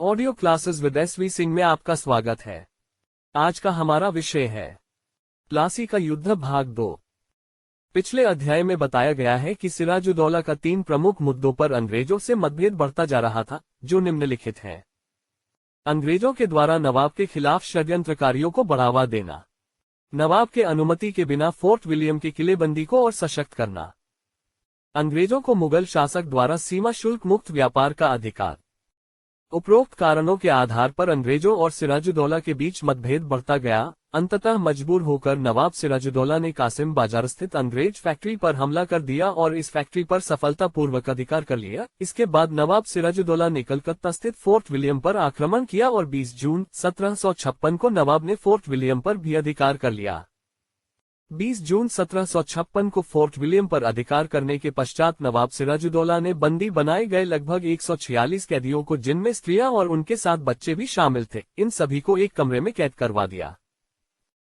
Audio classes with SV Singh में आपका स्वागत है। आज का हमारा विषय है प्लासी का युद्ध भाग 2। पिछले अध्याय में बताया गया है कि सिराजुद्दौला का 3 प्रमुख मुद्दों पर अंग्रेजों से मतभेद बढ़ता जा रहा था, जो निम्नलिखित हैं। अंग्रेजों के द्वारा नवाब के खिलाफ षड्यंत्रकारियों को बढ़ावा देना, नवाब के अनुमति के बिना फोर्ट विलियम की किलेबंदी को और सशक्त करना, अंग्रेजों को मुगल शासक द्वारा सीमा शुल्क मुक्त व्यापार का अधिकार। उपरोक्त कारणों के आधार पर अंग्रेजों और सिराजुद्दौला के बीच मतभेद बढ़ता गया। अंततः मजबूर होकर नवाब सिराजुद्दौला ने कासिम बाजार स्थित अंग्रेज फैक्ट्री पर हमला कर दिया और इस फैक्ट्री पर सफलतापूर्वक अधिकार कर लिया। इसके बाद नवाब सिराजुद्दौला ने कलकत्ता स्थित फोर्ट विलियम पर आक्रमण किया और 20 जून 1756 को नवाब ने फोर्ट विलियम पर भी अधिकार कर लिया। 20 जून 1756 को फोर्ट विलियम पर अधिकार करने के पश्चात नवाब सिराजुद्दौला ने बंदी बनाए गए लगभग 146 कैदियों को, जिनमें स्त्रियां और उनके साथ बच्चे भी शामिल थे, इन सभी को एक कमरे में कैद करवा दिया।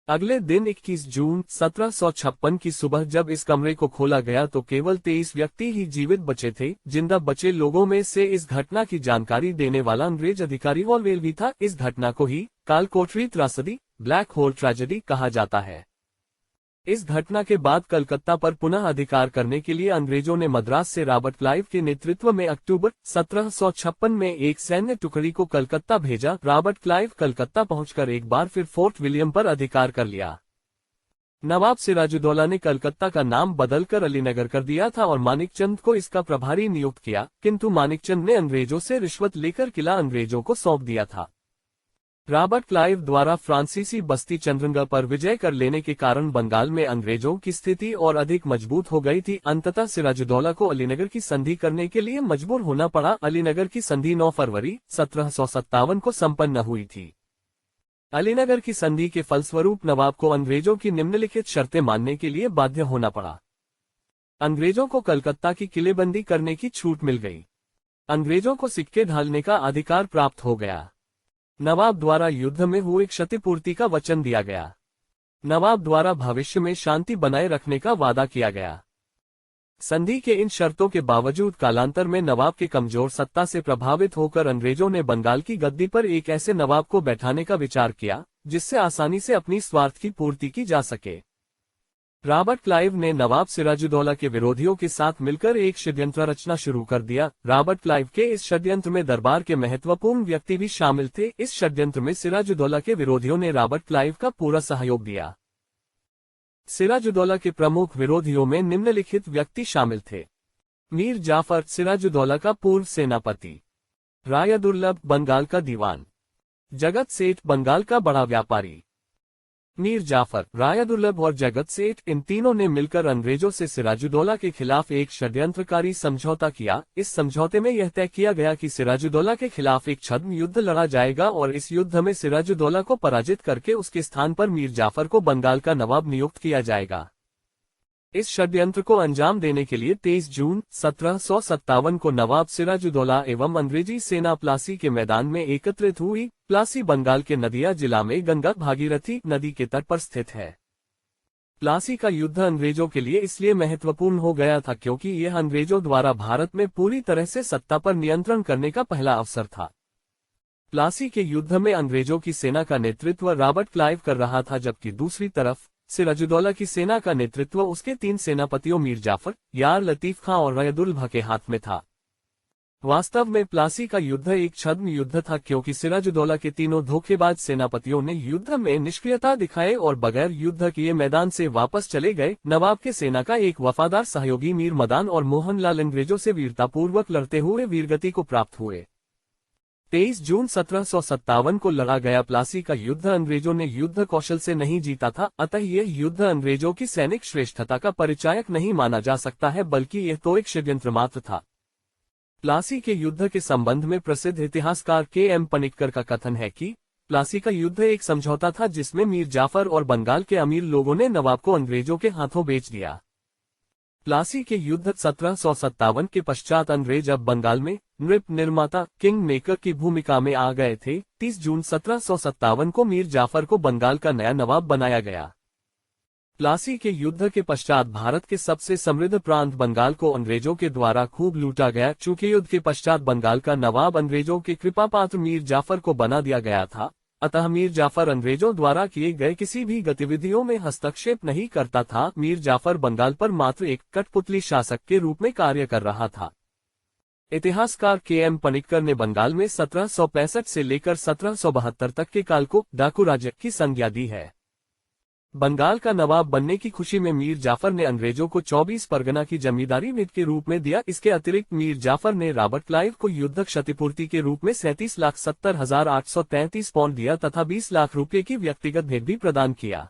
अगले दिन 21 जून 1756 की सुबह जब इस कमरे को खोला गया तो केवल 23 व्यक्ति ही जीवित बचे थे। जिंदा बचे लोगों में से इस घटना की जानकारी देने वाला अंग्रेज अधिकारी वॉलवेल भी था। इस घटना को ही कालकोठरी त्रासदी, ब्लैक होल ट्रेजेडी कहा जाता है। इस घटना के बाद कलकत्ता पर पुनः अधिकार करने के लिए अंग्रेजों ने मद्रास से रॉबर्ट क्लाइव के नेतृत्व में अक्टूबर 1756 में एक सैन्य टुकड़ी को कलकत्ता भेजा। रॉबर्ट क्लाइव कलकत्ता पहुंचकर एक बार फिर फोर्ट विलियम पर अधिकार कर लिया। नवाब सिराजुद्दौला ने कलकत्ता का नाम बदलकर अलीनगर कर दिया था और मानिकचंद को इसका प्रभारी नियुक्त किया, किंतु मानिकचंद ने अंग्रेजों से रिश्वत लेकर किला अंग्रेजों को सौंप दिया था। रॉबर्ट क्लाइव द्वारा फ्रांसीसी बस्ती चंद्रंगा पर विजय कर लेने के कारण बंगाल में अंग्रेजों की स्थिति और अधिक मजबूत हो गई थी। अंततः सिराजुद्दौला को अलीनगर की संधि करने के लिए मजबूर होना पड़ा। अलीनगर की संधि 9 फरवरी 1757 को संपन्न हुई थी। अलीनगर की संधि के फलस्वरूप नवाब को अंग्रेजों की निम्नलिखित शर्तें मानने के लिए बाध्य होना पड़ा। अंग्रेजों को कलकत्ता की किलेबंदी करने की छूट मिल गई। अंग्रेजों को सिक्के ढालने का अधिकार प्राप्त हो गया। नवाब द्वारा युद्ध में हुए क्षतिपूर्ति का वचन दिया गया। नवाब द्वारा भविष्य में शांति बनाए रखने का वादा किया गया। संधि के इन शर्तों के बावजूद कालांतर में नवाब के कमजोर सत्ता से प्रभावित होकर अंग्रेजों ने बंगाल की गद्दी पर एक ऐसे नवाब को बैठाने का विचार किया जिससे आसानी से अपनी स्वार्थ की पूर्ति की जा सके। रॉबर्ट क्लाइव ने नवाब सिराजुद्दौला के विरोधियों के साथ मिलकर एक षड्यंत्र रचना शुरू कर दिया। रॉबर्ट क्लाइव के इस षड्यंत्र में दरबार के महत्वपूर्ण व्यक्ति भी शामिल थे। इस षड्यंत्र में सिराजुद्दौला के विरोधियों ने रॉबर्ट क्लाइव का पूरा सहयोग दिया। सिराजुद्दौला के प्रमुख विरोधियों में निम्नलिखित व्यक्ति शामिल थे। मीर जाफर, सिराजुद्दौला का पूर्व सेनापति। रायदुर्लभ, बंगाल का दीवान। जगत सेठ, बंगाल का बड़ा व्यापारी। मीर जाफर, रायदुर्लभ और जगत सेठ, इन तीनों ने मिलकर अंग्रेजों से सिराजुद्दौला के खिलाफ एक षड्यंत्रकारी समझौता किया। इस समझौते में यह तय किया गया कि सिराजुद्दौला के खिलाफ एक छद्म युद्ध लड़ा जाएगा और इस युद्ध में सिराजुद्दौला को पराजित करके उसके स्थान पर मीर जाफर को बंगाल का नवाब नियुक्त किया जाएगा। इस षड्यंत्र को अंजाम देने के लिए 23 जून 1757 को नवाब सिराजुद्दौला एवं अंग्रेजी सेना प्लासी के मैदान में एकत्रित हुई। प्लासी बंगाल के नदिया जिला में गंगा भागीरथी नदी के तट पर स्थित है। प्लासी का युद्ध अंग्रेजों के लिए इसलिए महत्वपूर्ण हो गया था क्योंकि यह अंग्रेजों द्वारा भारत में पूरी तरह से सत्ता पर नियंत्रण करने का पहला अवसर था। प्लासी के युद्ध में अंग्रेजों की सेना का नेतृत्व रॉबर्ट क्लाइव कर रहा था, जबकि दूसरी तरफ सिराजुद्दौला की सेना का नेतृत्व उसके 3 सेनापतियों मीर जाफर, यार लतीफ खां और रायदुल्लभ के हाथ में था। वास्तव में प्लासी का युद्ध एक छद्म युद्ध था क्योंकि सिराजुद्दौला के तीनों धोखेबाज सेनापतियों ने युद्ध में निष्क्रियता दिखाए और बगैर युद्ध किए मैदान से वापस चले गए। नवाब के सेना का एक वफादार सहयोगी मीर मदान और मोहनलाल अंग्रेजों से वीरतापूर्वक लड़ते हुए वीरगति को प्राप्त हुए। 23 जून 1757 को लड़ा गया प्लासी का युद्ध अंग्रेजों ने युद्ध कौशल से नहीं जीता था, अतः यह युद्ध अंग्रेजों की सैनिक श्रेष्ठता का परिचायक नहीं माना जा सकता है, बल्कि यह तो एक षड्यंत्र मात्र था। प्लासी के युद्ध के संबंध में प्रसिद्ध इतिहासकार के.एम. पनिक्कर का कथन है कि प्लासी का युद्ध एक समझौता था जिसमें मीर जाफर और बंगाल के अमीर लोगों ने नवाब को अंग्रेजों के हाथों बेच दिया। प्लासी के युद्ध 1757 के पश्चात अंग्रेज अब बंगाल में नृप निर्माता, किंग मेकर की भूमिका में आ गए थे। 30 जून 1757 को मीर जाफर को बंगाल का नया नवाब बनाया गया। प्लासी के युद्ध के पश्चात भारत के सबसे समृद्ध प्रांत बंगाल को अंग्रेजों के द्वारा खूब लूटा गया। चूंकि युद्ध के पश्चात बंगाल का नवाब अंग्रेजों के कृपापात्र मीर जाफर को बना दिया गया था, अतः मीर जाफर अंग्रेजों द्वारा किए गए किसी भी गतिविधियों में हस्तक्षेप नहीं करता था। मीर जाफर बंगाल पर मात्र एक कठपुतली शासक के रूप में कार्य कर रहा था। इतिहासकार के.एम. पनिक्कर ने बंगाल में 1765 से लेकर 1772 तक के काल को डाकू राज्य की संज्ञा दी है। बंगाल का नवाब बनने की खुशी में मीर जाफर ने अंग्रेजों को 24 परगना की जमींदारी भेंट के रूप में दिया। इसके अतिरिक्त मीर जाफर ने रॉबर्ट क्लाइव को युद्ध क्षतिपूर्ति के रूप में 37,70,833 पाउंड दिया तथा 20 लाख रुपये की व्यक्तिगत भेंट भी प्रदान किया।